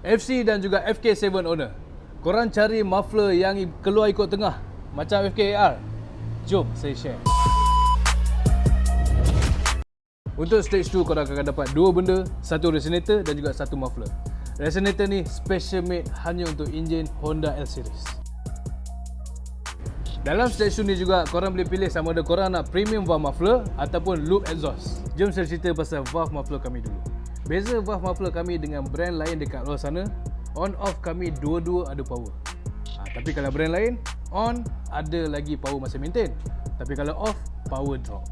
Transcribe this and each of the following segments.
FC dan juga FK7 owner, korang cari muffler yang keluar ikut tengah macam FK8L? Jom saya share. Untuk stage 2 korang akan dapat dua benda, satu resonator dan juga satu muffler. Resonator ni special made hanya untuk enjin Honda L series. Dalam stage 2 ni juga korang boleh pilih sama ada korang nak premium valve muffler ataupun loop exhaust. Jom saya cerita pasal valve muffler kami dulu. Beza valve muffler kami dengan brand lain dekat luar sana, on off kami dua-dua ada power. Tapi kalau brand lain, on ada lagi power masih maintain, tapi kalau off, power drop.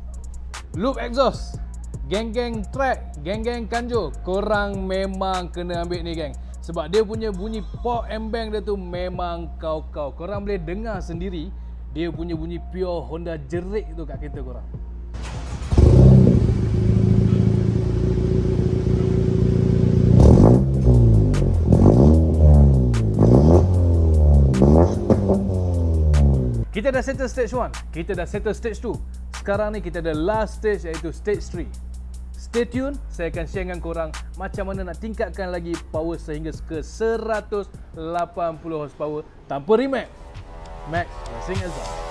Loop exhaust, geng-geng track, geng-geng kanjo, korang memang kena ambil ni geng. Sebab dia punya bunyi pop and bang dia tu memang kau-kau. Korang boleh dengar sendiri dia punya bunyi pure Honda jerik tu kat kereta korang. Kita dah settle stage 1, kita dah settle stage 2. Sekarang ni kita ada last stage iaitu stage 3. Stay tune, saya akan share dengan korang macam mana nak tingkatkan lagi power sehingga ke 180 horsepower tanpa remap. Max Racing Ekzos.